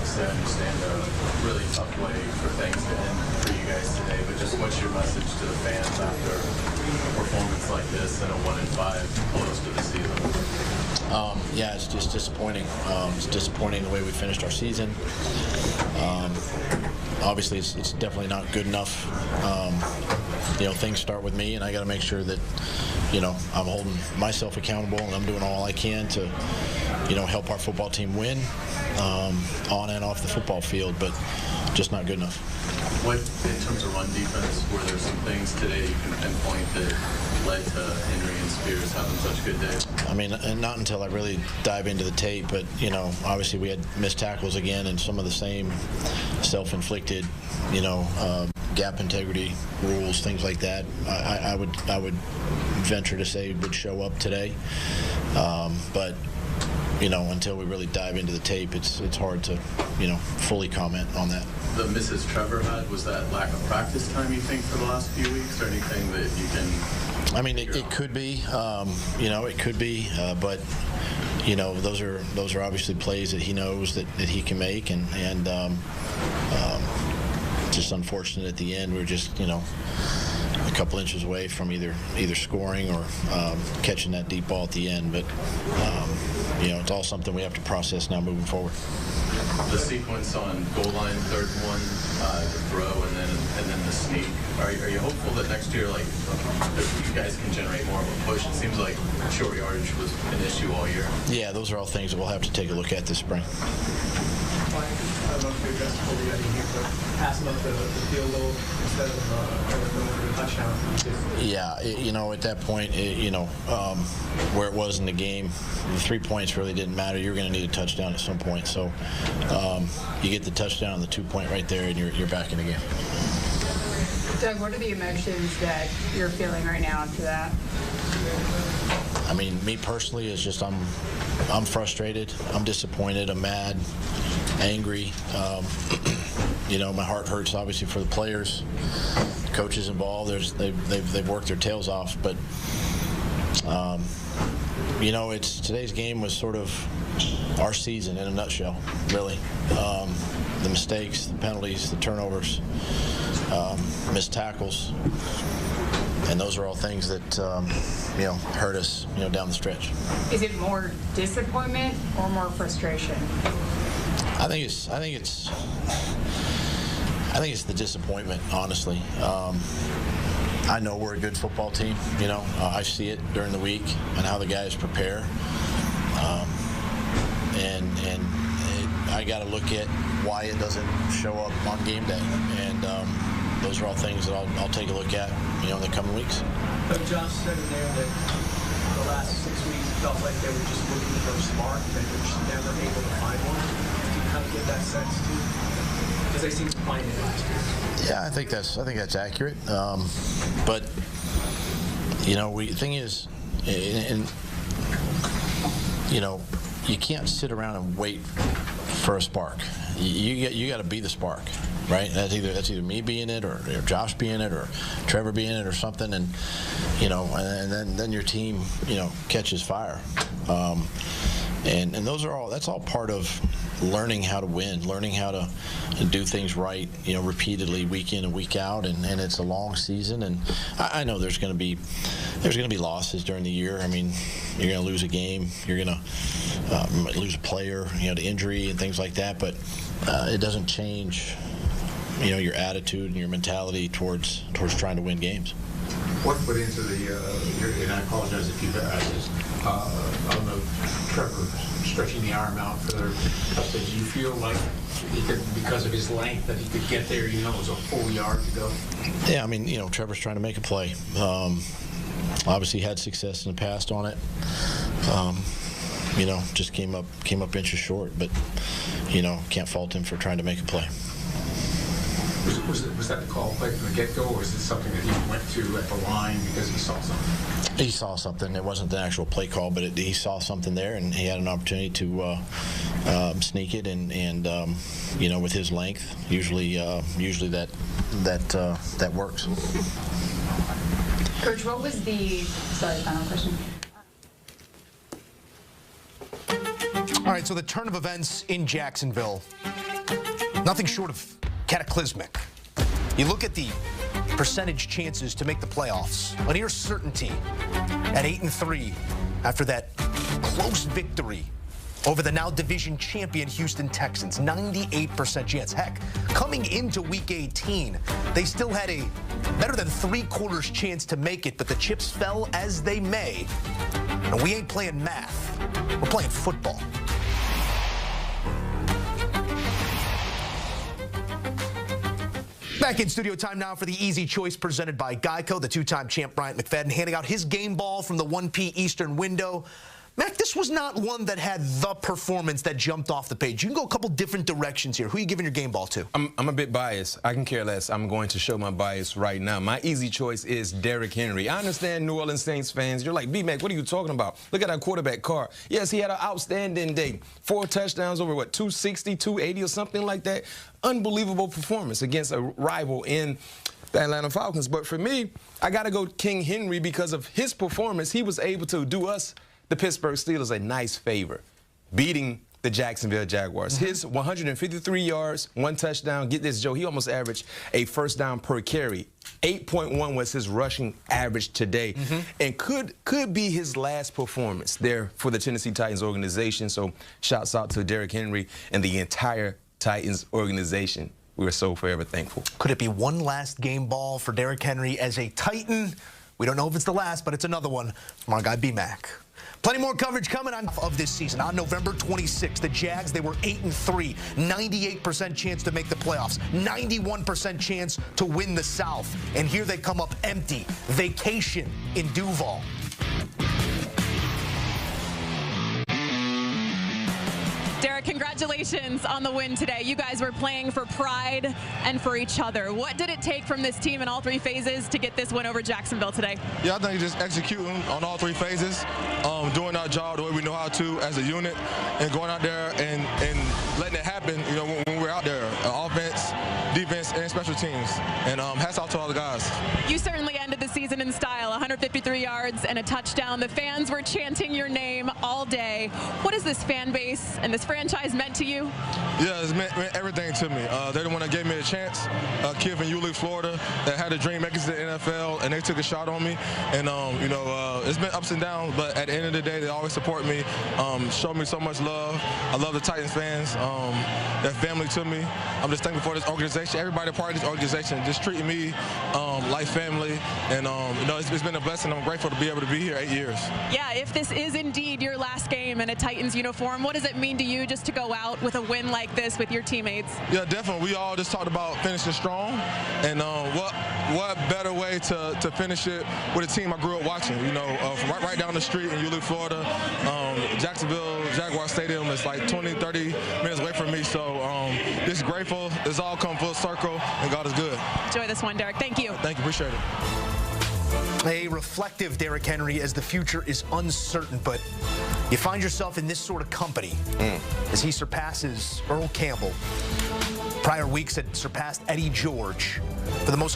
obviously I understand a really tough way for things to end for you guys today, but just what's your message to the fans after a performance like this and a 1-5 close to the season? Yeah, it's just disappointing. It's disappointing the way we finished our season. Obviously, it's definitely not good enough. Things start with me, and I got to make sure that, I'm holding myself accountable, and I'm doing all I can to, help our football team win on and off the football field, but just not good enough. What, in terms of run defense, were there some things today you can pinpoint that led to Henry and Spears having such good days? I mean, not until I really dive into the tape, but, obviously we had missed tackles again and some of the same self-inflicted, gap integrity rules, things like that. I would venture to say would show up today. But until we really dive into the tape, it's hard to, fully comment on that. The misses Trevor had, was that lack of practice time, you think, for the last few weeks, or anything that you can... I mean, it could be, it could be, but, those are obviously plays that he knows that he can make, and just unfortunate at the end. We're just, a couple inches away from either scoring or catching that deep ball at the end, but it's all something we have to process now moving forward. The sequence on goal line, third one, the throw, and then the sneak. Are you hopeful that next year, that you guys can generate more of a push? It seems like short yardage was an issue all year. Yeah, those are all things that we'll have to take a look at this spring. I don't know if you addressed it already here, but ask about the field goal instead of the touchdown. Yeah, at that point, where it was in the game, the 3 points really didn't matter. You're going to need a touchdown at some point. So you get the touchdown, the 2 point right there, and you're back in the game. Doug, what are the emotions that you're feeling right now after that? I mean, me personally, is just I'm frustrated, I'm disappointed, I'm mad, angry. My heart hurts obviously for the players, coaches involved. They've worked their tails off, but today's game was sort of our season in a nutshell, really. The mistakes, the penalties, the turnovers, missed tackles. And those are all things that hurt us down the stretch. Is it more disappointment or more frustration? I think it's the disappointment, honestly. I know we're a good football team. I see it during the week and how the guys prepare. I got to look at why it doesn't show up on game day. And those are all things that I'll take a look at, in the coming weeks. But Josh said in there that the last 6 weeks felt like they were just looking for a spark, that they're just never able to find one. Do you kind of get that sense too? Because they seem to find it last year. Yeah, I think that's accurate. But the thing is, you can't sit around and wait for a spark. You got to be the spark, right? That's either me being it, or Josh being it, or Trevor being it, or something, and and then your team catches fire. And that's all part of learning how to win, learning how to do things right, repeatedly, week in and week out, and it's a long season, and I know there's going to be losses during the year. I mean, you're going to lose a game, you're going to lose a player, to injury and things like that, but it doesn't change, your attitude and your mentality towards trying to win games. What put into and I apologize if you've asked this, I don't know, Trevor stretching the arm out for their custody. Do you feel like he could, because of his length, that he could get there even though it was a full yard to go? Yeah, I mean, Trevor's trying to make a play. Obviously had success in the past on it. Just came up inches short, but can't fault him for trying to make a play. Was that the call play from the get-go, or is it something that he went to at the line because he saw something? He saw something. It wasn't the actual play call, but he saw something there, and he had an opportunity to sneak it. And with his length, usually that works. Coach, what was final question? All right, so the turn of events in Jacksonville. Nothing short of cataclysmic. You look at the percentage chances to make the playoffs. A near certainty at 8-3 after that close victory over the now division champion Houston Texans. 98% chance. Heck, coming into week 18, they still had a better than 3/4 chance to make it, but the chips fell as they may. And we ain't playing math. We're playing football. Back in studio time now for the Easy Choice presented by Geico. The two-time champ Bryant McFadden handing out his game ball from the 1 p. Eastern window. Mac, this was not one that had the performance that jumped off the page. You can go a couple different directions here. Who are you giving your game ball to? I'm a bit biased. I can care less. I'm going to show my bias right now. My easy choice is Derrick Henry. I understand New Orleans Saints fans. You're like, B-Mac, what are you talking about? Look at our quarterback, Carr. Yes, he had an outstanding day. 4 touchdowns over, 260, 280 or something like that. Unbelievable performance against a rival in the Atlanta Falcons. But for me, I got to go King Henry because of his performance. He was able to do us, the Pittsburgh Steelers, a nice favor, beating the Jacksonville Jaguars. His 153 yards, 1 touchdown. Get this, Joe, he almost averaged a first down per carry. 8.1 was his rushing average today, and could be his last performance there for the Tennessee Titans organization. So shouts out to Derrick Henry and the entire Titans organization. We are so forever thankful. Could it be one last game ball for Derrick Henry as a Titan? We don't know if it's the last, but it's another one from our guy B-Mac. Plenty more coverage coming on of this season. On November 26th, the Jags, they were 8-3, 98% chance to make the playoffs, 91% chance to win the South. And here they come up empty. Vacation in Duval. Derrick, congratulations on the win today. You guys were playing for pride and for each other. What did it take from this team in all 3 phases to get this win over Jacksonville today? Yeah, I think just executing on all 3 phases, doing our job the way we know how to as a unit, and going out there and letting it happen, you know, when we're out there, offense, defense, and special teams. And hats off to all the guys. You certainly ended the season in style, 153 yards and a touchdown. The fans were chanting your name all day. What has this fan base and this franchise meant to you? Yeah, it's meant everything to me. They're the one that gave me a chance. A kid from Yulee, Florida, that had a dream making it to the NFL, and they took a shot on me. And you know, it's been ups and downs, but at the end of the day, they always support me, show me so much love. I love the Titans fans. They're family to me. I'm just thankful for this organization. Everybody part of this organization just treating me like family, and you know, it's been a blessing. I'm grateful to be able to be here 8 years. Yeah, if this is indeed your last game in a Titans uniform, what does it mean to you just to go out with a win like this with your teammates? Yeah, definitely. We all just talked about finishing strong, and what better way to finish it with a team I grew up watching. You know, from right down the street in Yulee, Florida. Jacksonville Jaguars Stadium is like 20, 30 minutes away from me, so just grateful. It's all come full circle, and God is good. Enjoy this one, Derrick. Thank you. Thank you. Appreciate it. A reflective Derrick Henry as the future is uncertain, but you find yourself in this sort of company as he surpasses Earl Campbell. Prior weeks had surpassed Eddie George for the most